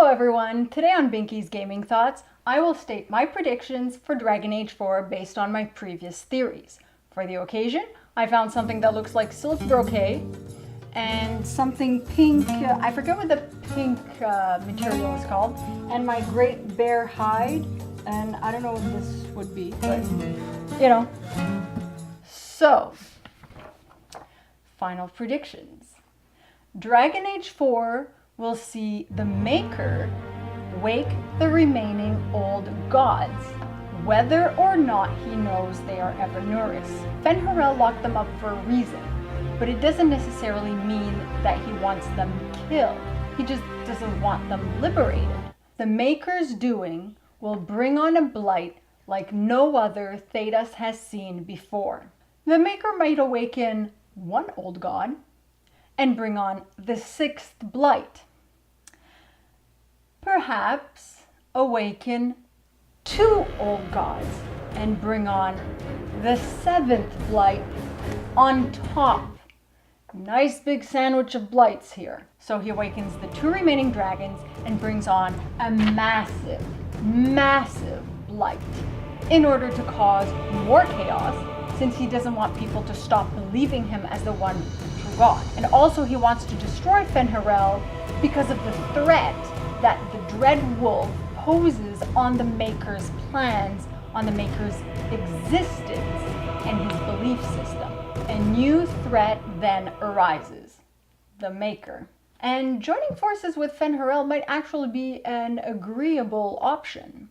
Hello everyone, today on Binky's Gaming Thoughts, I will state my predictions for Dragon Age 4 based on my previous theories. For the occasion, I found something that looks like silk brocade and something pink, I forget what the pink material is called, and my great bear hide, and I don't know what this would be, but you know. So, final predictions. Dragon Age 4 will see the Maker wake the remaining old gods, whether or not he knows they are ever nourished. Fen'Harel locked them up for a reason, but it doesn't necessarily mean that he wants them killed. He just doesn't want them liberated. The Maker's doing will bring on a blight like no other Thedas has seen before. The Maker might awaken one old god and bring on the sixth blight. Perhaps awaken two old gods and bring on the seventh blight on top. Nice big sandwich of blights here. So he awakens the two remaining dragons and brings on a massive blight in order to cause more chaos, since he doesn't want people to stop believing him as the one true god. And also he wants to destroy Fen'Harel because of the threat that the Dread Wolf poses on the Maker's plans, on the Maker's existence and his belief system. A new threat then arises, the Maker. And joining forces with Fen'Harel might actually be an agreeable option.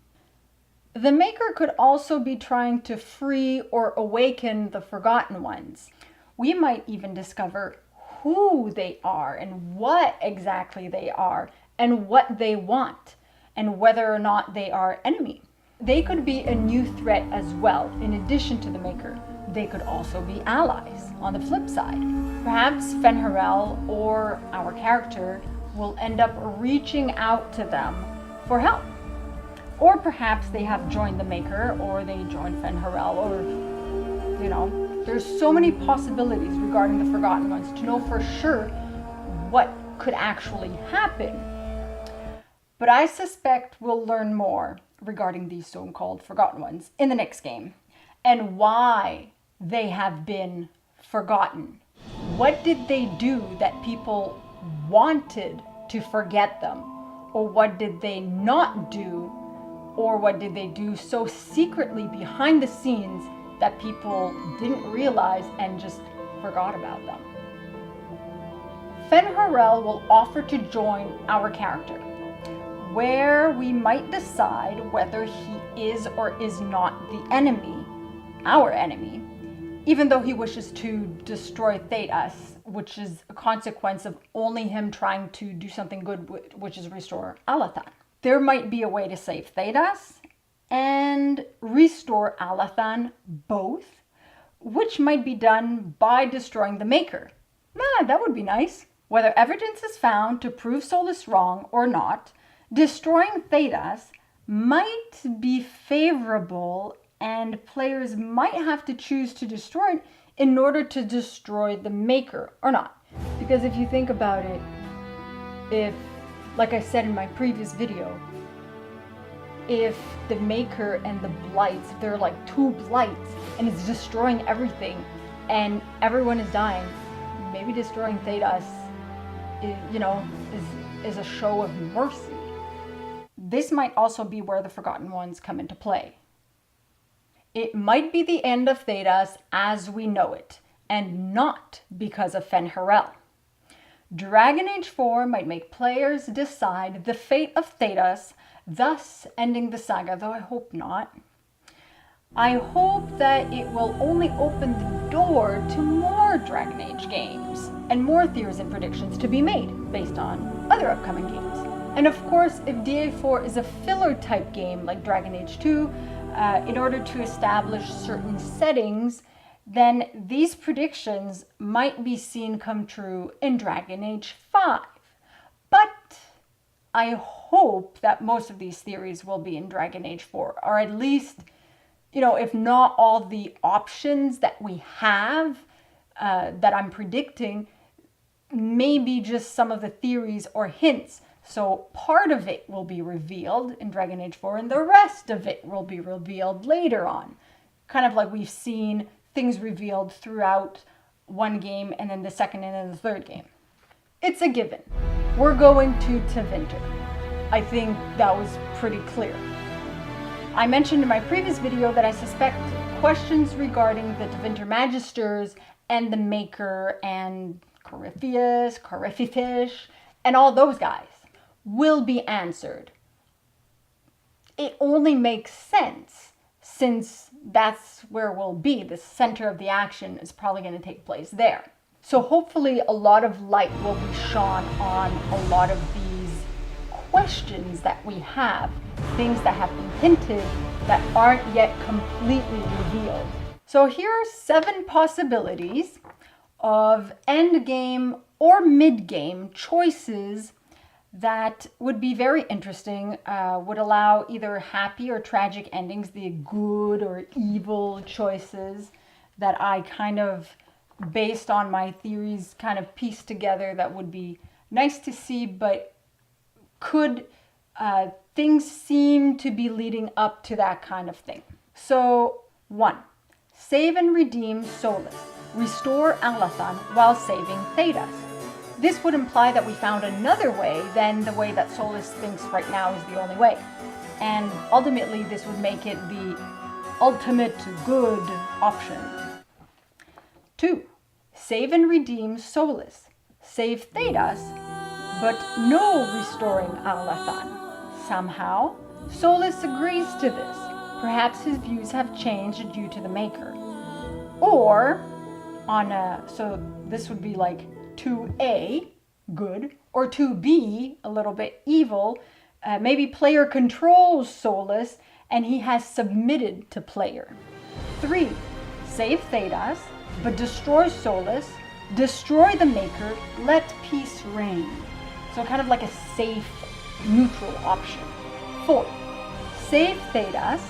The Maker could also be trying to free or awaken the Forgotten Ones. We might even discover who they are and what exactly they are and what they want and whether or not they are enemy. They could be a new threat as well. In addition to the Maker, they could also be allies on the flip side. Perhaps Fen'Harel or our character will end up reaching out to them for help. Or perhaps they have joined the Maker, or they joined Fen'Harel, or, you know, there's so many possibilities regarding the Forgotten Ones to know for sure what could actually happen. But I suspect we'll learn more regarding these so-called Forgotten Ones in the next game, and why they have been forgotten. What did they do that people wanted to forget them? Or what did they not do? Or what did they do so secretly behind the scenes that people didn't realize and just forgot about them? Fen'Harel will offer to join our character, where we might decide whether he is or is not the enemy, our enemy, even though he wishes to destroy Thedas, which is a consequence of only him trying to do something good, which is restore Alathan. There might be a way to save Thedas and restore Alathan both, which might be done by destroying the Maker. That would be nice. Whether evidence is found to prove Solus wrong or not, destroying Thedas might be favorable, and players might have to choose to destroy it in order to destroy the Maker or not. Because if you think about it, if, like I said in my previous video, if the Maker and the blights, if they're like two blights and it's destroying everything and everyone is dying, maybe destroying Thedas is a show of mercy. This might also be where the Forgotten Ones come into play. It might be the end of Thedas as we know it, and not because of Fen'Harel. Dragon Age 4 might make players decide the fate of Thedas, thus ending the saga, though I hope not. I hope that it will only open the door to more Dragon Age games, and more theories and predictions to be made based on other upcoming games. And of course, if DA4 is a filler type game like Dragon Age 2, in order to establish certain settings, then these predictions might be seen come true in Dragon Age 5. But I hope that most of these theories will be in Dragon Age 4, or at least, if not all the options that we have that I'm predicting, maybe just some of the theories or hints So part of it will be revealed in Dragon Age 4 and the rest of it will be revealed later on. Kind of like we've seen things revealed throughout one game and then the second and then the third game. It's a given. We're going to Tevinter. I think that was pretty clear. I mentioned in my previous video that I suspect questions regarding the Tevinter Magisters and the Maker and Corypheus, and all those guys will be answered. It only makes sense since that's where we'll be. The center of the action is probably going to take place there. So hopefully a lot of light will be shone on a lot of these questions that we have, things that have been hinted that aren't yet completely revealed. So here are 7 possibilities of end game or mid game choices that would be very interesting, would allow either happy or tragic endings, the good or evil choices that I kind of, based on my theories, kind of pieced together that would be nice to see, but could things seem to be leading up to that kind of thing. So 1, save and redeem Solus. Restore Alathan while saving Thedas. This would imply that we found another way than the way that Solus thinks right now is the only way. And ultimately this would make it the ultimate good option. 2, save and redeem Solus. Save Thedas, but no restoring Alathan. Somehow, Solus agrees to this. Perhaps his views have changed due to the Maker. Or, so this would be like 2A, good, or 2B, a little bit evil. Maybe player controls Solus and he has submitted to player. 3, save Thedas, but destroy Solus, destroy the Maker, let peace reign. So kind of like a safe, neutral option. 4, save Thedas,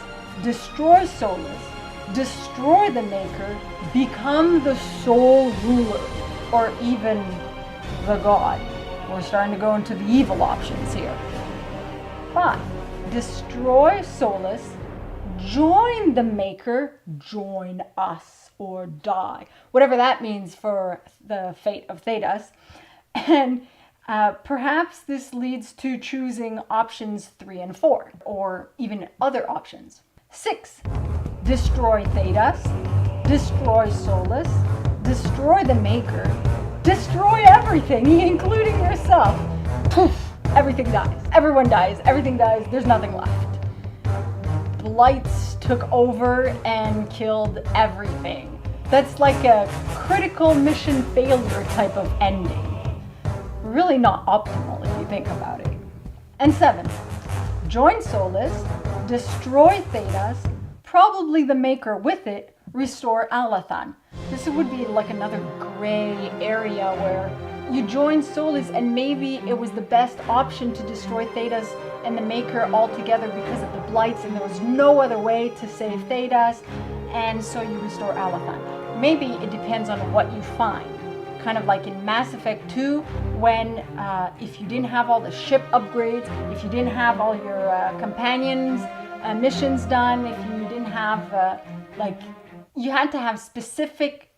destroy Solus, destroy the Maker, become the sole ruler, or even the god. We're starting to go into the evil options here. 5, destroy Solus, join the Maker, join us, or die. Whatever that means for the fate of Thedas. And perhaps this leads to choosing options 3 and 4, or even other options. 6, destroy Thedas, destroy Solus, destroy the Maker, destroy everything, including yourself. Poof, everything dies. Everyone dies. Everything dies. There's nothing left. Blights took over and killed everything. That's like a critical mission failure type of ending. Really not optimal if you think about it. And 7, join Solus, destroy Thedas, probably the Maker with it, restore Alathan. This would be like another gray area where you join Solus and maybe it was the best option to destroy Thedas and the Maker altogether because of the blights and there was no other way to save Thedas, and so you restore Alathan. Maybe it depends on what you find. Kind of like in Mass Effect 2 when if you didn't have all the ship upgrades, if you didn't have all your companions missions done, if you didn't have you had to have specific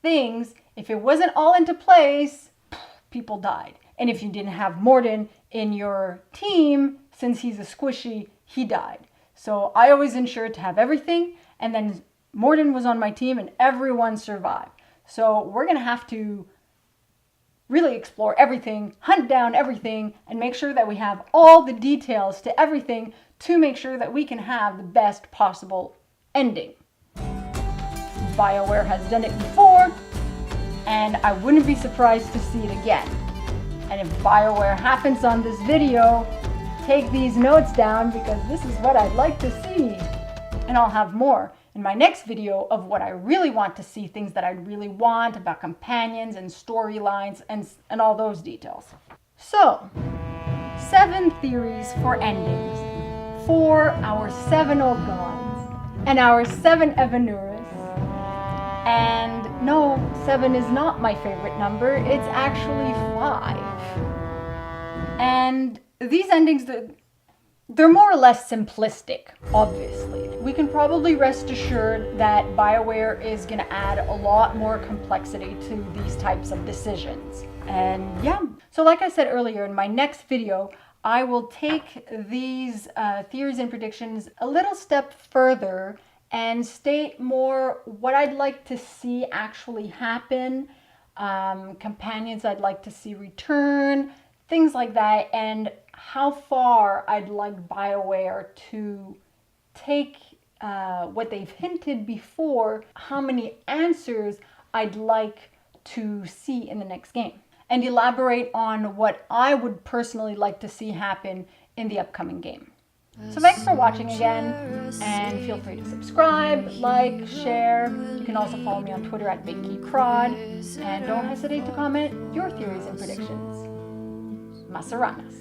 things. If it wasn't all into place, people died. And if you didn't have Mordin in your team, since he's a squishy, he died. So I always ensured to have everything, and then Mordin was on my team and everyone survived. So we're going to have to really explore everything, hunt down everything, and make sure that we have all the details to everything to make sure that we can have the best possible ending. BioWare has done it before, and I wouldn't be surprised to see it again. And if BioWare happens on this video, take these notes down because this is what I'd like to see. And I'll have more in my next video of what I really want to see, things that I really want about companions and storylines and all those details. So, 7 theories for endings for our 7 old gods and our 7 Evanurus. And no, 7 is not my favorite number, it's actually 5. And these endings, they're more or less simplistic, obviously. We can probably rest assured that BioWare is going to add a lot more complexity to these types of decisions. And yeah, so like I said earlier, in my next video, I will take these theories and predictions a little step further and state more what I'd like to see actually happen, companions I'd like to see return, things like that, and how far I'd like BioWare to take what they've hinted before, how many answers I'd like to see in the next game, and elaborate on what I would personally like to see happen in the upcoming game. So thanks for watching again, and feel free to subscribe, like, share. You can also follow me on Twitter at BigKeyProd, and don't hesitate to comment your theories and predictions. Masaranas.